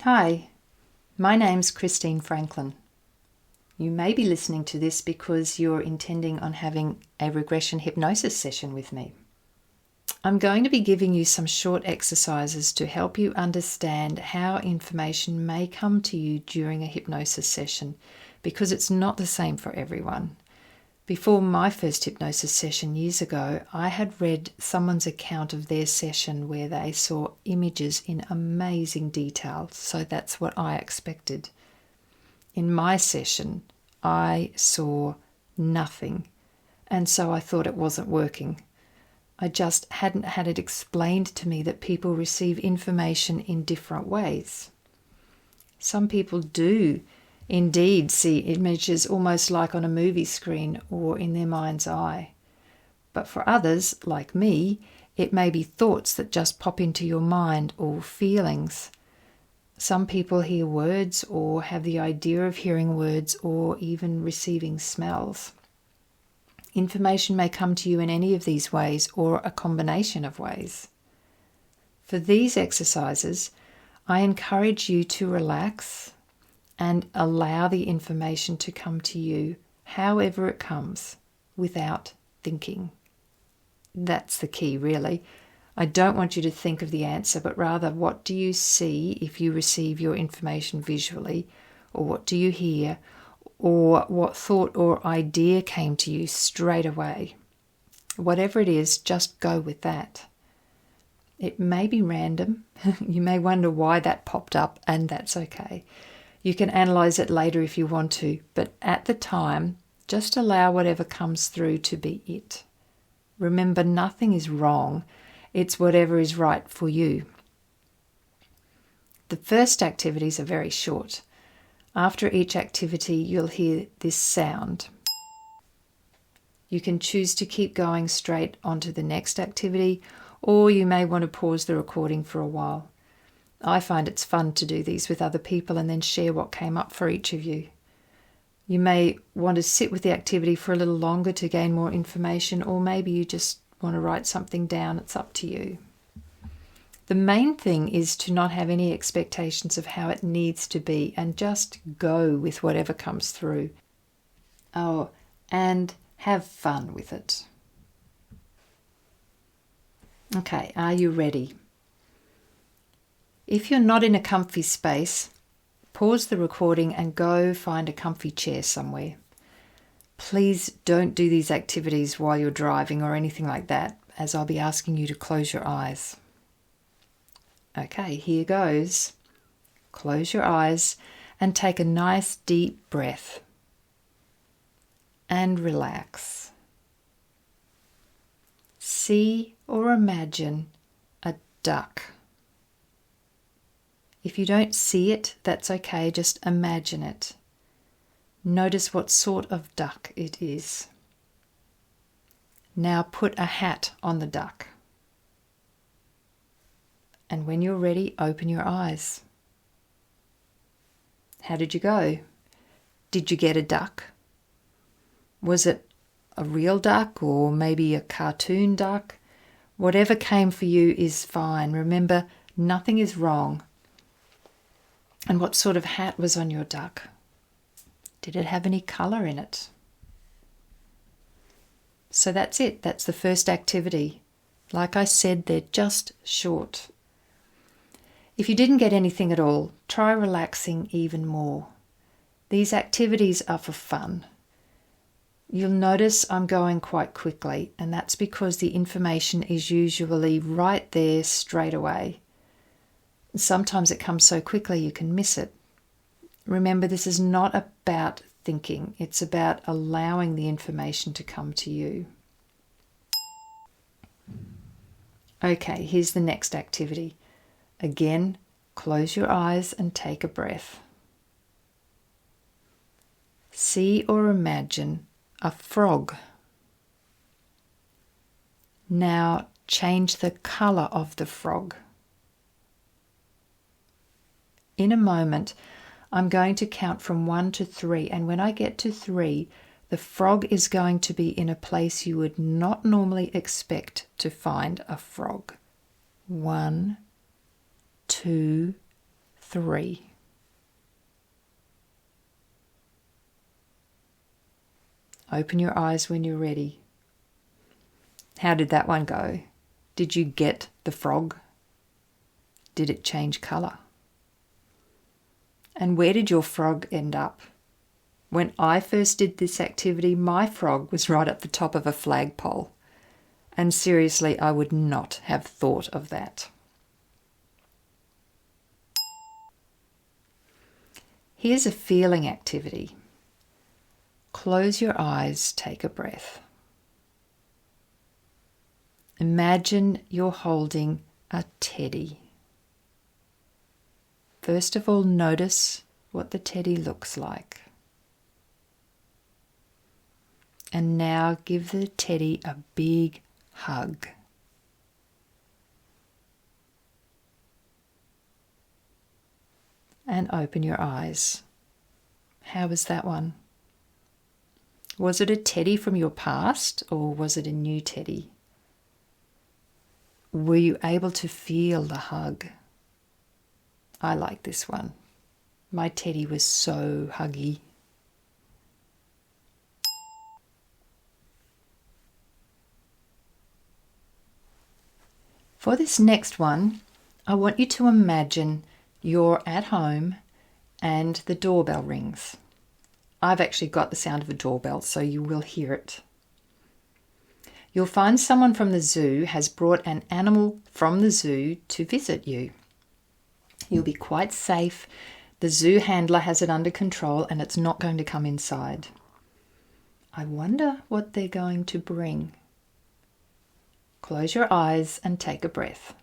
Hi, my name's Christine Franklin. You may be listening to this because you're intending on having a regression hypnosis session with me. I'm going to be giving you some short exercises to help you understand how information may come to you during a hypnosis session, because it's not the same for everyone. Before my first hypnosis session years ago, I had read someone's account of their session where they saw images in amazing detail, so that's what I expected. In my session, I saw nothing, and so I thought it wasn't working. I just hadn't had it explained to me that people receive information in different ways. Some people do indeed see images almost like on a movie screen or in their mind's eye. But for others, like me, it may be thoughts that just pop into your mind or feelings. Some people hear words or have the idea of hearing words or even receiving smells. Information may come to you in any of these ways or a combination of ways. For these exercises, I encourage you to relax and allow the information to come to you however it comes, without thinking. That's the key, really. I don't want you to think of the answer, but rather, what do you see if you receive your information visually, or what do you hear, or what thought or idea came to you straight away? Whatever it is, just go with that. It may be random. You may wonder why that popped up, and that's okay. You can analyze it later if you want to, but at the time, just allow whatever comes through to be it. Remember, nothing is wrong. It's whatever is right for you. The first activities are very short. After each activity, you'll hear this sound. You can choose to keep going straight onto the next activity, or you may want to pause the recording for a while. I find it's fun to do these with other people and then share what came up for each of you. You may want to sit with the activity for a little longer to gain more information, or maybe you just want to write something down. It's up to you. The main thing is to not have any expectations of how it needs to be and just go with whatever comes through. Oh, and have fun with it. Okay, are you ready? If you're not in a comfy space, pause the recording and go find a comfy chair somewhere. Please don't do these activities while you're driving or anything like that, as I'll be asking you to close your eyes. Okay, here goes. Close your eyes and take a nice deep breath. And relax. See or imagine a duck. If you don't see it, that's okay, just imagine it. Notice what sort of duck it is. Now put a hat on the duck. And when you're ready, open your eyes. How did you go? Did you get a duck? Was it a real duck or maybe a cartoon duck? Whatever came for you is fine. Remember, nothing is wrong. And what sort of hat was on your duck? Did it have any colour in it? So that's it. That's the first activity. Like I said, they're just short. If you didn't get anything at all, try relaxing even more. These activities are for fun. You'll notice I'm going quite quickly, and that's because the information is usually right there straight away. Sometimes it comes so quickly you can miss it. Remember, this is not about thinking. It's about allowing the information to come to you. Okay, here's the next activity. Again, close your eyes and take a breath. See or imagine a frog. Now change the colour of the frog. In a moment, I'm going to count from 1 to 3, and when I get to 3, the frog is going to be in a place you would not normally expect to find a frog. 1, 2, 3. Open your eyes when you're ready. How did that one go? Did you get the frog? Did it change colour? And where did your frog end up? When I first did this activity, my frog was right at the top of a flagpole. And seriously, I would not have thought of that. Here's a feeling activity. Close your eyes, take a breath. Imagine you're holding a teddy. First of all, notice what the teddy looks like. And now give the teddy a big hug. And open your eyes. How was that one? Was it a teddy from your past or was it a new teddy? Were you able to feel the hug? I like this one. My teddy was so huggy. For this next one, I want you to imagine you're at home and the doorbell rings. I've actually got the sound of a doorbell, so you will hear it. You'll find someone from the zoo has brought an animal from the zoo to visit you. You'll be quite safe. The zoo handler has it under control and it's not going to come inside. I wonder what they're going to bring. Close your eyes and take a breath.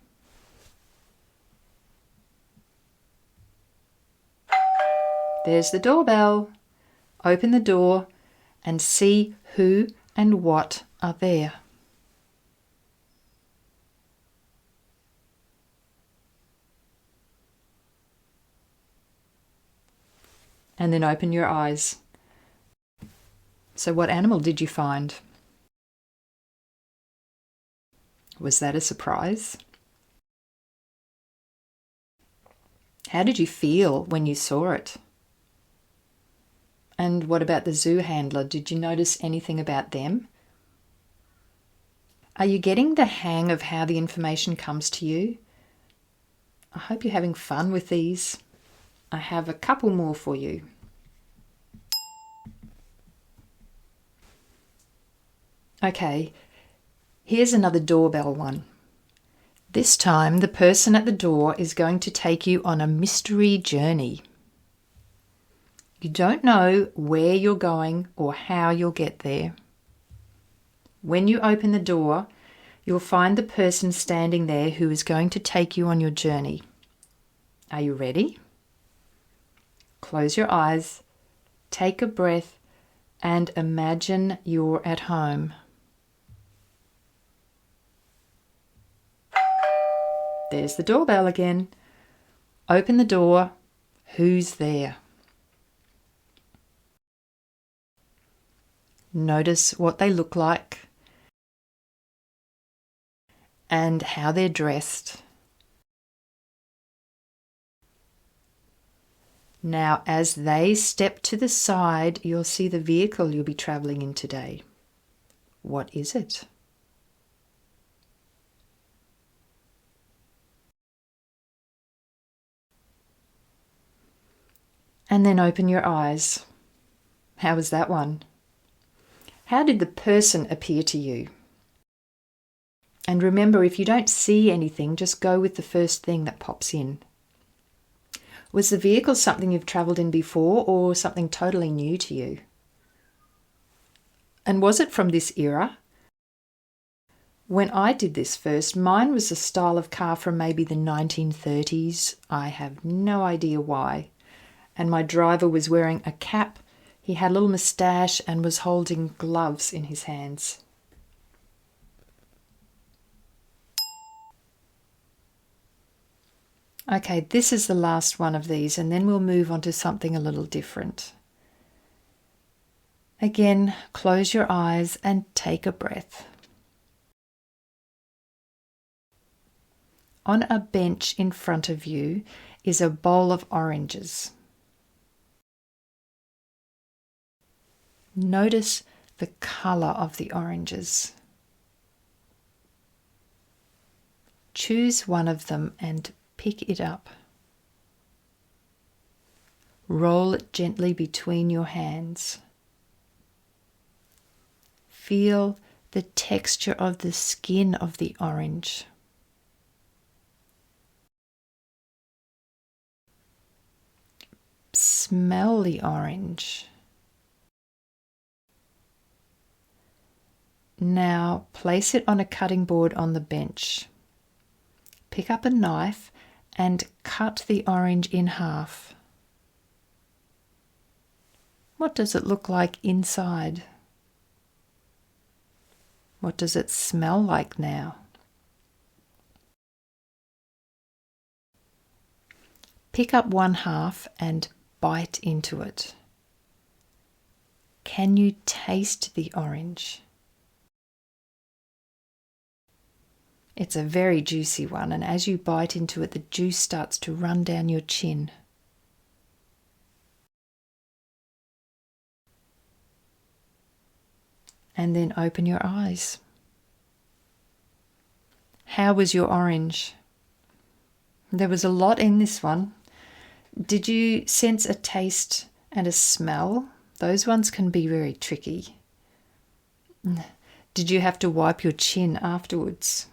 There's the doorbell. Open the door and see who and what are there. And then open your eyes. So what animal did you find? Was that a surprise? How did you feel when you saw it? And what about the zoo handler? Did you notice anything about them? Are you getting the hang of how the information comes to you? I hope you're having fun with these. I have a couple more for you. Okay, here's another doorbell one. This time the person at the door is going to take you on a mystery journey. You don't know where you're going or how you'll get there. When you open the door, you'll find the person standing there who is going to take you on your journey. Are you ready? Close your eyes, take a breath, and imagine you're at home. There's the doorbell again. Open the door. Who's there? Notice what they look like and how they're dressed. Now, as they step to the side, you'll see the vehicle you'll be travelling in today. What is it? And then open your eyes. How was that one? How did the person appear to you? And remember, if you don't see anything, just go with the first thing that pops in. Was the vehicle something you've travelled in before or something totally new to you? And was it from this era? When I did this first, mine was a style of car from maybe the 1930s. I have no idea why. And my driver was wearing a cap. He had a little moustache and was holding gloves in his hands. Okay, this is the last one of these, and then we'll move on to something a little different. Again, close your eyes and take a breath. On a bench in front of you is a bowl of oranges. Notice the colour of the oranges. Choose one of them and pick it up. Roll it gently between your hands. Feel the texture of the skin of the orange. Smell the orange. Now place it on a cutting board on the bench. Pick up a knife and cut the orange in half. What does it look like inside? What does it smell like now? Pick up one half and bite into it. Can you taste the orange? It's a very juicy one, and as you bite into it, the juice starts to run down your chin. And then open your eyes. How was your orange? There was a lot in this one. Did you sense a taste and a smell? Those ones can be very tricky. Did you have to wipe your chin afterwards?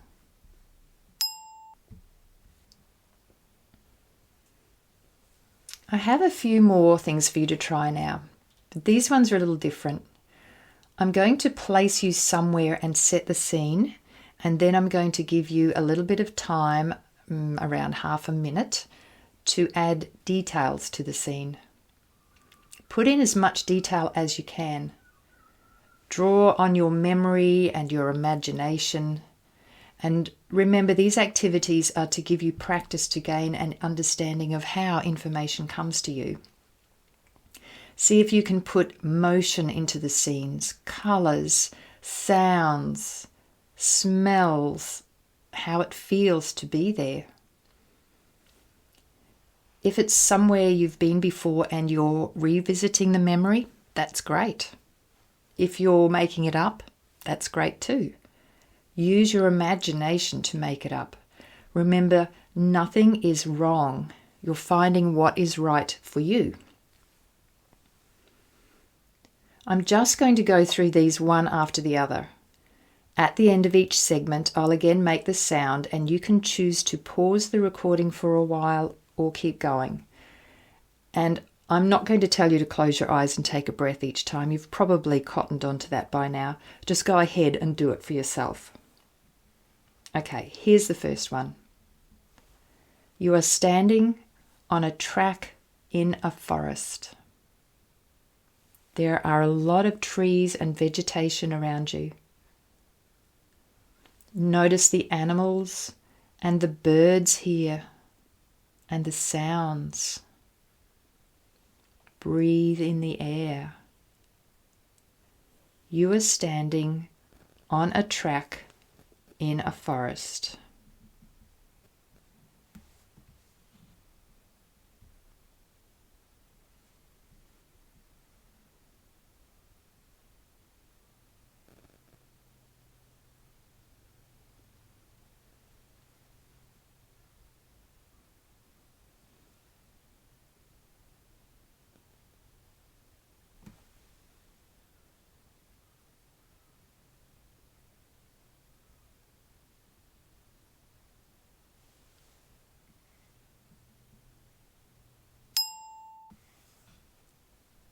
I have a few more things for you to try now, but these ones are a little different. I'm going to place you somewhere and set the scene, and then I'm going to give you a little bit of time, around half a minute, to add details to the scene. Put in as much detail as you can. Draw on your memory and your imagination. And remember, these activities are to give you practice to gain an understanding of how information comes to you. See if you can put motion into the scenes, colours, sounds, smells, how it feels to be there. If it's somewhere you've been before and you're revisiting the memory, that's great. If you're making it up, that's great too. Use your imagination to make it up. Remember, nothing is wrong. You're finding what is right for you. I'm just going to go through these one after the other. At the end of each segment, I'll again make the sound, and you can choose to pause the recording for a while or keep going. And I'm not going to tell you to close your eyes and take a breath each time. You've probably cottoned onto that by now. Just go ahead and do it for yourself. Okay, here's the first one. You are standing on a track in a forest. There are a lot of trees and vegetation around you. Notice the animals and the birds here and the sounds. Breathe in the air. You are standing on a track in a forest.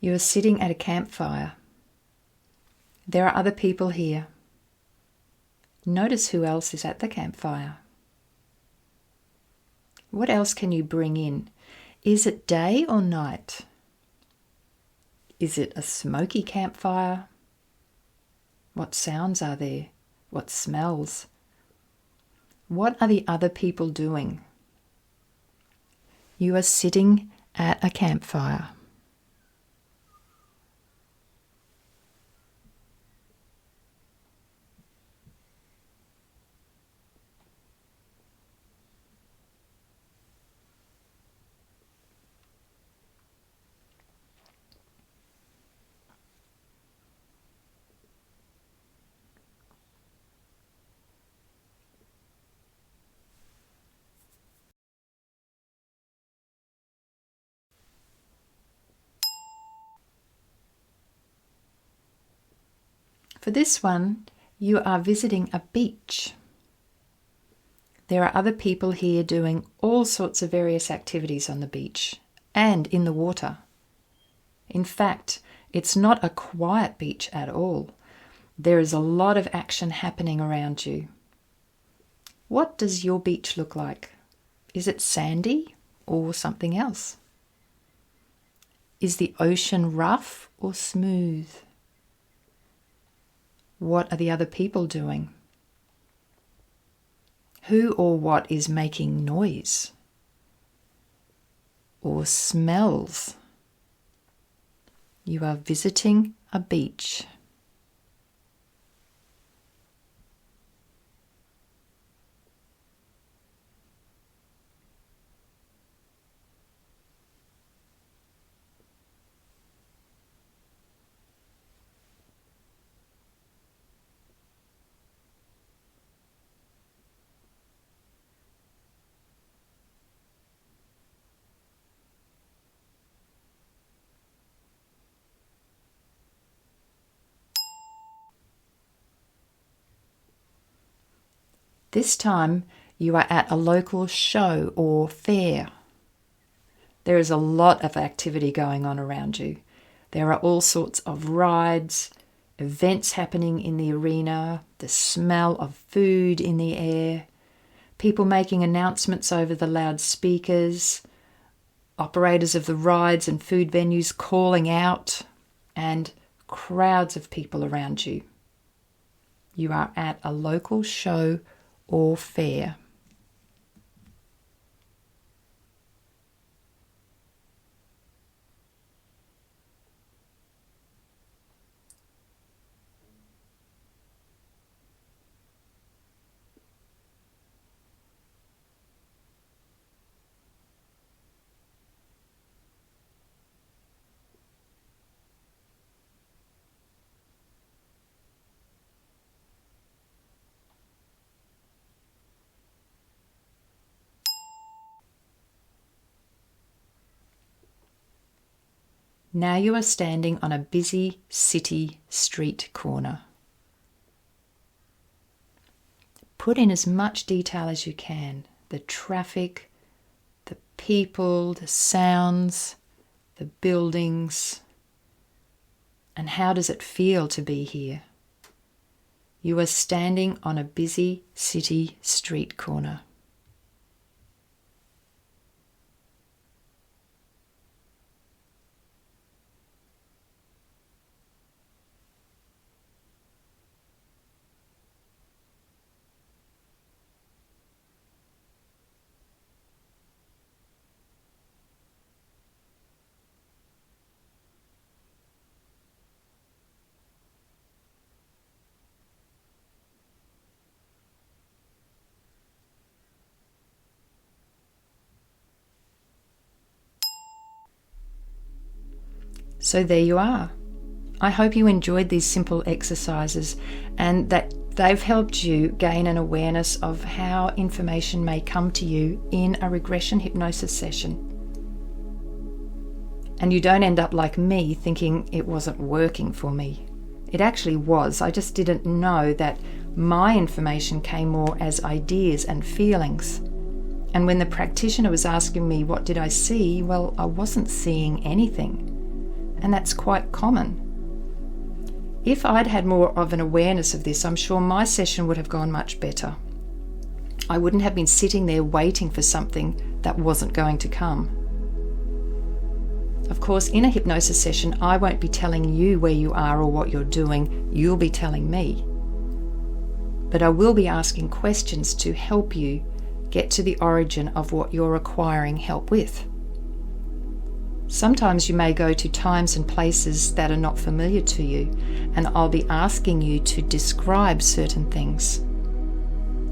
You are sitting at a campfire. There are other people here. Notice who else is at the campfire. What else can you bring in? Is it day or night? Is it a smoky campfire? What sounds are there? What smells? What are the other people doing? You are sitting at a campfire. For this one, you are visiting a beach. There are other people here doing all sorts of various activities on the beach and in the water. In fact, it's not a quiet beach at all. There is a lot of action happening around you. What does your beach look like? Is it sandy or something else? Is the ocean rough or smooth? What are the other people doing? Who or what is making noise? Or smells? You are visiting a beach. This time you are at a local show or fair. There is a lot of activity going on around you. There are all sorts of rides, events happening in the arena, the smell of food in the air, people making announcements over the loudspeakers, operators of the rides and food venues calling out, and crowds of people around you. You are at a local show or fair. Now you are standing on a busy city street corner. Put in as much detail as you can. The traffic, the people, the sounds, the buildings, and how does it feel to be here? You are standing on a busy city street corner. So there you are. I hope you enjoyed these simple exercises and that they've helped you gain an awareness of how information may come to you in a regression hypnosis session. And you don't end up like me thinking it wasn't working for me. It actually was. I just didn't know that my information came more as ideas and feelings. And when the practitioner was asking me what did I see, well, I wasn't seeing anything. And that's quite common. If I'd had more of an awareness of this, I'm sure my session would have gone much better. I wouldn't have been sitting there waiting for something that wasn't going to come. Of course, in a hypnosis session, I won't be telling you where you are or what you're doing. You'll be telling me. But I will be asking questions to help you get to the origin of what you're requiring help with. Sometimes you may go to times and places that are not familiar to you, and I'll be asking you to describe certain things.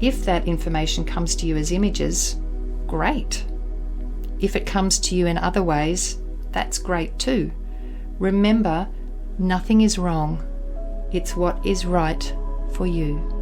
If that information comes to you as images, great. If it comes to you in other ways, that's great too. Remember, nothing is wrong. It's what is right for you.